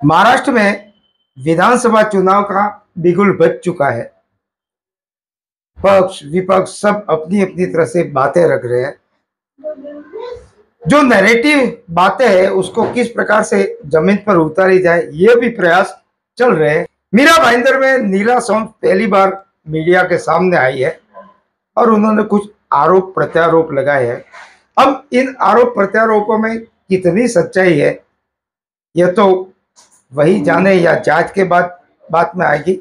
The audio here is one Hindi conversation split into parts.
महाराष्ट्र में विधानसभा चुनाव का बिगुल बज चुका है। पक्ष विपक्ष सब अपनी अपनी तरह से बातें रख रहे हैं। जो नैरेटिव बातें हैं उसको किस प्रकार से जमीन पर उतारी जाए ये भी प्रयास चल रहे हैं। मीरा भाईंदर में नीला सौंफ पहली बार मीडिया के सामने आई है और उन्होंने कुछ आरोप प्रत्यारोप लगाए हैं। अब इन आरोप प्रत्यारोपों में कितनी सच्चाई है यह तो वही जाने या जांच के बाद बात में आएगी।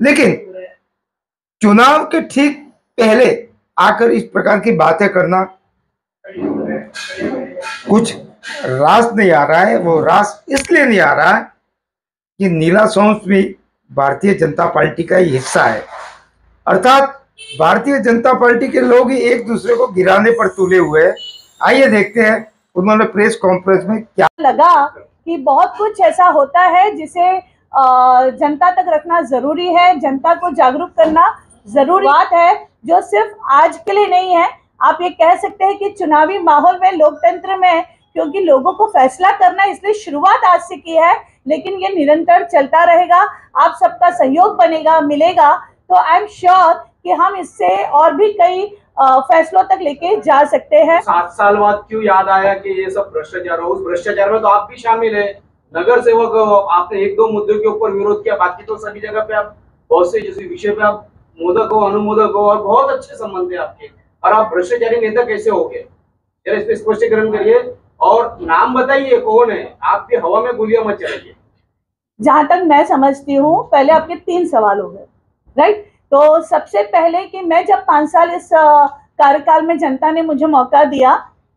लेकिन चुनाव के ठीक पहले आकर इस प्रकार की बातें करना कुछ रास नहीं आ रहा है। वो रास इसलिए नहीं आ रहा है कि नीला सौंफ भी भारतीय जनता पार्टी का ही हिस्सा है, अर्थात भारतीय जनता पार्टी के लोग ही एक दूसरे को गिराने पर तुले हुए हैं। आइए देखते हैं उन्होंने प्रेस कॉन्फ्रेंस में क्या लगा कि बहुत कुछ ऐसा होता है जिसे जनता तक रखना जरूरी है, जनता को जागरूक करना जरूरी बात है, जो सिर्फ आज के लिए नहीं है। आप ये कह सकते हैं कि चुनावी माहौल में, लोकतंत्र में, क्योंकि लोगों को फैसला करना, इसलिए शुरुआत आज से की है, लेकिन ये निरंतर चलता रहेगा। आप सबका सहयोग बनेगा, मिलेगा, तो आई एम श्योर कि हम इससे और भी कई फैसलों तक लेके जा सकते हैं। 7 साल बाद क्यों याद आया कि ये सब भ्रष्टाचार हो? उस भ्रष्टाचार में तो आप भी शामिल है, नगर सेवक। आपने 1-2 मुद्दों के ऊपर विरोध किया, बाकी तो सभी जगह पे आप बहुत से जैसे विषय पे आप मोदक हो, अनुमोदक हो और बहुत अच्छे संबंध है आपके, और आप भ्रष्टाचारी नेता कैसे हो गए? जरा इस पे स्पष्टीकरण करिए और नाम बताइए कौन है। आप भी हवा में गोलियां मत चलाइए। जहां तक मैं समझती हूँ, पहले आपके 3 सवाल हो गए, राइट? तो सबसे पहले कि मैं जब 5 साल इस कार्यकाल में जनता ने मुझे मौका दिया,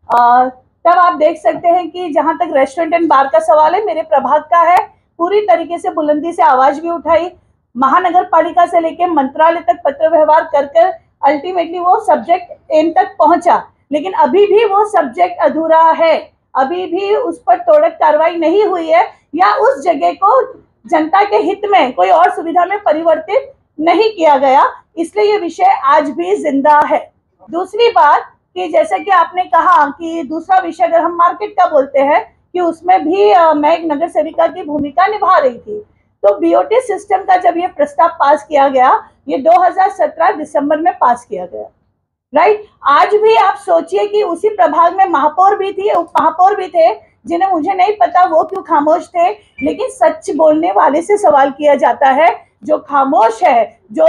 तब आप देख सकते हैं कि जहां तक रेस्टोरेंट एंड बार का सवाल है, मेरे प्रभाग का है, पूरी तरीके से बुलंदी से आवाज भी उठाई। महानगर पालिका से लेकर मंत्रालय तक पत्र व्यवहार कर अल्टीमेटली वो सब्जेक्ट एंड तक पहुंचा, लेकिन अभी भी वो सब्जेक्ट अधूरा है, अभी भी उस पर त्वरित कार्रवाई नहीं हुई है, या उस जगह को जनता के हित में कोई और सुविधा में परिवर्तित नहीं किया गया, इसलिए ये विषय आज भी जिंदा है। दूसरी बात कि जैसे कि आपने कहा कि दूसरा विषय अगर हम मार्केट का बोलते हैं कि उसमें भी मैं एक नगर सेविका की भूमिका निभा रही थी। तो बीओटी सिस्टम का जब ये प्रस्ताव पास किया गया, ये 2017 दिसंबर में पास किया गया, राइट? आज भी आप सोचिए कि उसी प्रभाग में महापौर भी थी, उप महापौर भी थे, जिन्हें मुझे नहीं पता वो क्यों खामोश थे, लेकिन सच बोलने वाले से सवाल किया जाता है। जो खामोश है, जो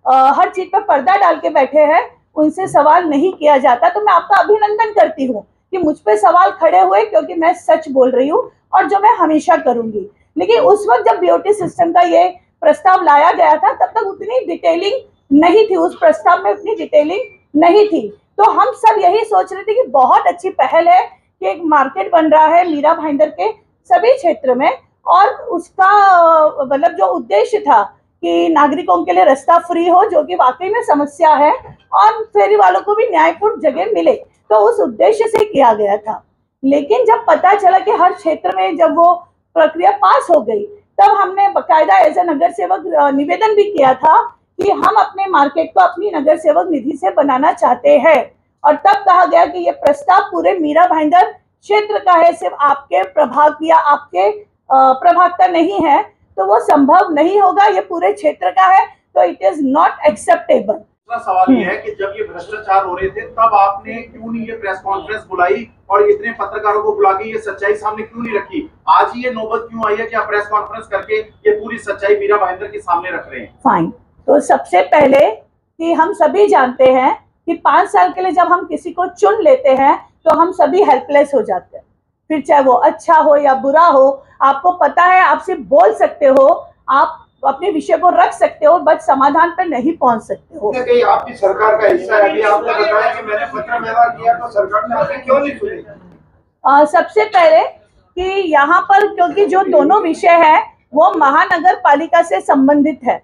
हर चीज पर पर्दा डाल के बैठे हैं, उनसे सवाल नहीं किया जाता। तो मैं आपका अभिनंदन करती हूँ कि मुझ पे सवाल खड़े हुए, क्योंकि मैं सच बोल रही हूँ और जो मैं हमेशा करूंगी। लेकिन उस वक्त जब बीओटी सिस्टम का ये प्रस्ताव लाया गया था, तब तक उतनी डिटेलिंग नहीं थी, उस प्रस्ताव में उतनी डिटेलिंग नहीं थी। तो हम सब यही सोच रहे थे कि बहुत अच्छी पहल है कि एक मार्केट बन रहा है मीरा भाईंदर के सभी क्षेत्र में, और उसका मतलब जो उद्देश्य था कि नागरिकों के लिए रास्ता फ्री हो, जो कि वाकई में समस्या है, और फेरी वालों को भी न्यायपूर्ण जगह मिले, तो उस उद्देश्य से किया गया था। लेकिन जब पता चला कि हर क्षेत्र में जब वो प्रक्रिया पास हो गई, तब हमने बकायदा एज ए नगर सेवक निवेदन भी किया था कि हम अपने मार्केट को अपनी नगर सेवक निधि से बनाना चाहते हैं। और तब कहा गया कि ये प्रस्ताव पूरे मीरा भाईंदर क्षेत्र का है, सिर्फ आपके प्रभाग या आपके प्रभाग का नहीं है, तो वो संभव नहीं होगा, ये पूरे क्षेत्र का है, तो इट इज नॉट एक्सेप्टेबल। दूसरा सवाल ये है कि जब ये भ्रष्टाचार हो रहे थे, तब आपने क्यों नहीं ये प्रेस कॉन्फ्रेंस बुलाई और इतने पत्रकारों को बुला के ये सच्चाई सामने क्यों नहीं रखी? आज ही ये नौबत क्यों आई है कि आप प्रेस कॉन्फ्रेंस करके ये पूरी सच्चाई मीरा भाईंदर के सामने रख रहे हैं? फाइन, तो सबसे पहले कि हम सभी जानते हैं कि 5 साल के लिए जब हम किसी को चुन लेते हैं, तो हम सभी हेल्पलेस हो जाते हैं, फिर चाहे वो अच्छा हो या बुरा हो। आपको पता है, आप सिर्फ बोल सकते हो, आप अपने विषय को रख सकते हो, बट समाधान पर नहीं पहुंच सकते हो। कहीं आप भी सरकार का हिस्सा है, अभी आपने बताया कि मैंने पत्र व्यवहार किया, तो सरकार ने आपने क्यों नहीं सुनी? सबसे पहले कि यहाँ पर क्योंकि जो दोनों विषय है वो महानगर पालिका से संबंधित है।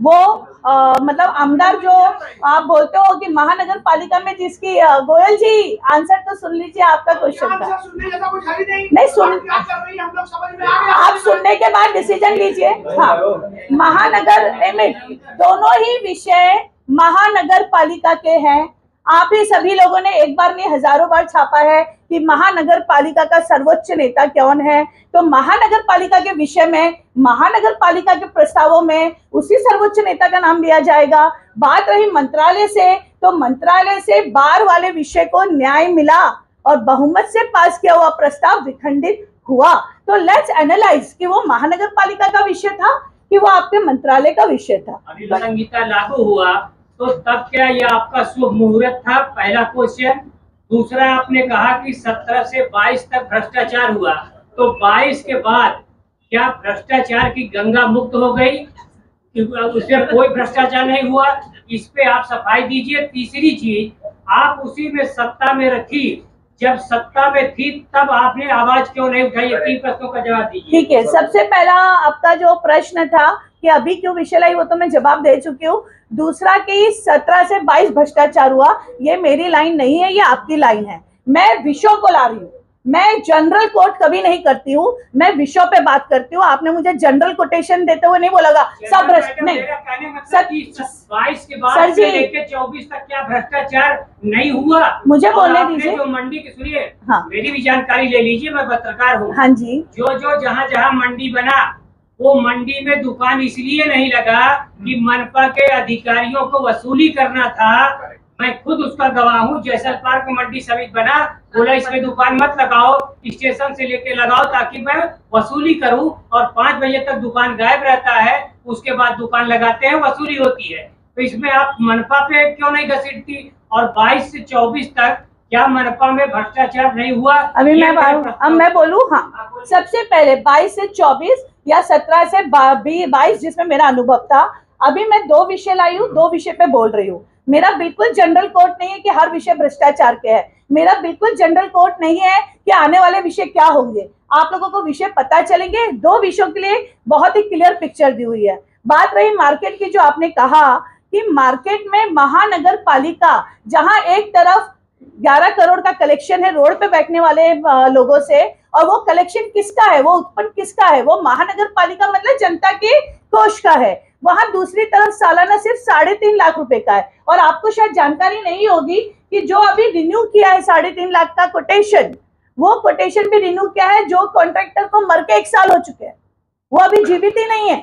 वो मतलब आमदार जो आप बोलते हो कि महानगर पालिका में जिसकी गोयल जी आंसर तो सुन लीजिए, आपका क्वेश्चन था नहीं सुन, आप सुनने के बाद डिसीजन लीजिए। हाँ, महानगर दोनों ही विषय महानगर पालिका के हैं। आप ही सभी लोगों ने एक बार नहीं हजारों बार छापा है कि महानगर पालिका का सर्वोच्च नेता कौन है। तो महानगर पालिका के विषय में, महानगर पालिका के प्रस्तावों में उसी सर्वोच्च नेता का नाम लिया जाएगा। बात रही मंत्रालय से, तो मंत्रालय से बार वाले विषय को न्याय मिला और बहुमत से पास किया हुआ प्रस्ताव विखंडित हुआ। तो लेट्स एनालाइज कि वो महानगर पालिका का विषय था कि वो आपके मंत्रालय का विषय था। अभी संहिता लागू हुआ तो तब क्या ये आपका शुभ मुहूर्त था? पहला क्वेश्चन। दूसरा, आपने कहा कि 17 से 22 तक भ्रष्टाचार हुआ, तो 22 के बाद क्या भ्रष्टाचार की गंगा मुक्त हो गई? उसमें कोई भ्रष्टाचार नहीं हुआ? इस पे आप सफाई दीजिए। तीसरी चीज, आप उसी में सत्ता में रखी, जब सत्ता में थी तब आपने आवाज क्यों नहीं उठाई? 3 प्रश्नों का जवाब दीजिए। ठीक है, सबसे पहला आपका जो प्रश्न था कि अभी क्यों विषय लाई, वो तो मैं जवाब दे चुकी हूँ। दूसरा कि 17 से 22 भ्रष्टाचार हुआ, ये मेरी लाइन नहीं है, ये आपकी लाइन है। मैं विषयों को ला रही हूँ, मैं जनरल कोट कभी नहीं करती हूँ, मैं विषयों पे बात करती हूँ। आपने मुझे जनरल कोटेशन देते हुए नहीं बोला सब भ्रष्ट नहीं। सर, 22 के बाद से लेकर 24 तक क्या भ्रष्टाचार नहीं हुआ? मुझे बोलने दीजिए। जो मंडी की, सुनिए, हाँ, मेरी भी जानकारी ले लीजिए, मैं पत्रकार हूँ। हाँ जी। जो जहाँ जहाँ मंडी बना, वो मंडी में दुकान इसलिए नहीं लगा कि मनपा के अधिकारियों को वसूली करना था। मैं खुद उसका गवाह हूँ। जैसल पार्क में मंडी समिति बना, बोला इसमें दुकान मत लगाओ, स्टेशन से लेके लगाओ ताकि मैं वसूली करूँ, और 5 बजे तक दुकान गायब रहता है, उसके बाद दुकान लगाते हैं, वसूली होती है। तो इसमें आप मनपा पे क्यों नहीं घसीटती? और 22 से 24 तक क्या मनपा में भ्रष्टाचार नहीं हुआ? अभी मैं बोलूँ? हाँ, सबसे पहले 22 से 24 या 17 से 22 जिसमें मेरा अनुभव था। अभी मैं 2 विषय लाई हूँ, 2 विषय पे बोल रही हूँ। मेरा बिल्कुल जनरल कोट नहीं है कि हर विषय भ्रष्टाचार के है। मेरा बिल्कुल जनरल कोट नहीं है कि आने वाले विषय क्या होंगे। आप लोगों को विषय पता चलेंगे। 2 विषयों के लिए बहुत ही क्लियर पिक्चर दी हुई है। बात रही मार्केट की, जो आपने कहा कि मार्केट में महानगर पालिका, जहां एक तरफ 11 करोड़ का कलेक्शन है रोड पे बैठने वाले लोगों से, और वो कलेक्शन किसका है, वो उत्पन्न किसका है? वो महानगर पालिका मतलब जनता के कोष का है। वहां दूसरी तरफ सालाना सिर्फ 3.5 लाख रुपए का है। और आपको शायद जानकारी नहीं होगी कि जो अभी रिन्यू किया है 3.5 लाख का कोटेशन, वो कोटेशन भी रिन्यू किया है जो कॉन्ट्रैक्टर को मर के 1 साल हो चुके हैं, वो अभी जीवित ही नहीं है।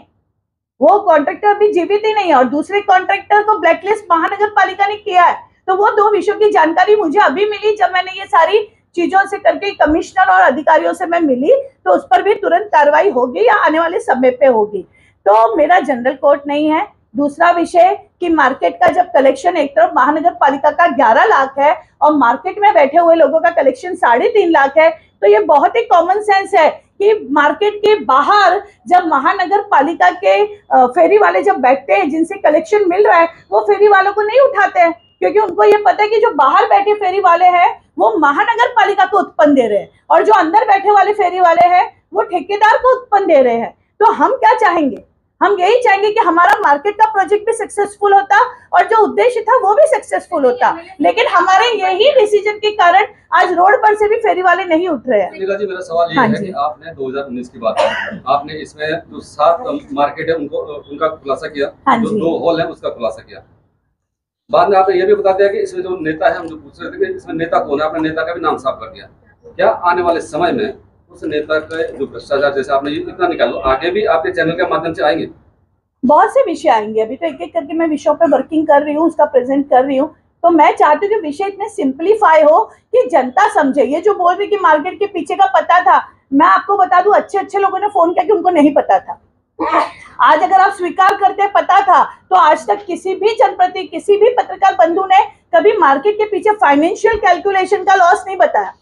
वो कॉन्ट्रैक्टर अभी जीवित ही नहीं है और दूसरे कॉन्ट्रैक्टर को ब्लैकलिस्ट महानगर पालिका ने किया है। तो वो 2 विषयों की जानकारी मुझे अभी मिली, जब मैंने ये सारी चीजों से करके कमिश्नर और अधिकारियों से मैं मिली, तो उस पर भी तुरंत कार्रवाई होगी या आने वाले समय पे होगी। तो मेरा जनरल कोर्ट नहीं है। दूसरा विषय कि मार्केट का जब कलेक्शन एक तरफ महानगर पालिका का 11 लाख है और मार्केट में बैठे हुए लोगों का कलेक्शन 3.5 लाख है, तो ये बहुत ही कॉमन सेंस है कि मार्केट के बाहर जब महानगर पालिका के फेरी वाले जब बैठते हैं, जिनसे कलेक्शन मिल रहा है, वो फेरी वालों को नहीं उठाते हैं, क्योंकि उनको ये पता है कि जो बाहर बैठे फेरी वाले हैं वो महानगर पालिका को उत्पन्न दे रहे हैं, और जो अंदर बैठे वाले फेरी वाले हैं वो ठेकेदार को उत्पन्न दे रहे हैं। तो हम क्या चाहेंगे? हम यही चाहेंगे कि हमारा मार्केट का प्रोजेक्ट भी सक्सेसफुल होता और जो उद्देश्य था वो भी सक्सेसफुल होता, लेकिन हमारे यही डिसीजन के कारण आज रोड पर से भी फेरी वाले नहीं उठ रहे हैं। जी, मेरा सवाल ये है कि आपने 2019 की बात है, आपने इसमें जो 7 मार्केट है उनका खुलासा किया, जो 2 हॉल है उसका खुलासा किया। बाद में आपने ये भी बता दिया कि इसमें जो नेता है, हम जो पूछ रहे थे कि इसमें नेता कौन है, आपने नेता का भी नाम साफ कर दिया। क्या आने वाले समय में उस नेता के जो भ्रष्टाचार, जैसे आपने इतना निकालो, आगे भी आपके चैनल के माध्यम से आएंगे? बहुत से विषय आएंगे। अभी तो एक एक करके मैं विषयों पे वर्किंग कर रही हूँ, उसका प्रेजेंट कर रही हूँ। तो मैं चाहती हूँ कि विषय इतने सिंप्लीफाई हो कि जनता समझे। ये जो बोल रही कि मार्केट के पीछे का पता था, मैं आपको बता दूं, अच्छे अच्छे लोगों ने फोन किया कि उनको नहीं पता था। आज अगर आप स्वीकार करते पता था, तो आज तक किसी भी जनप्रति, किसी भी पत्रकार बंधु ने कभी मार्केट के पीछे फाइनेंशियल कैलकुलेशन का लॉस नहीं बताया।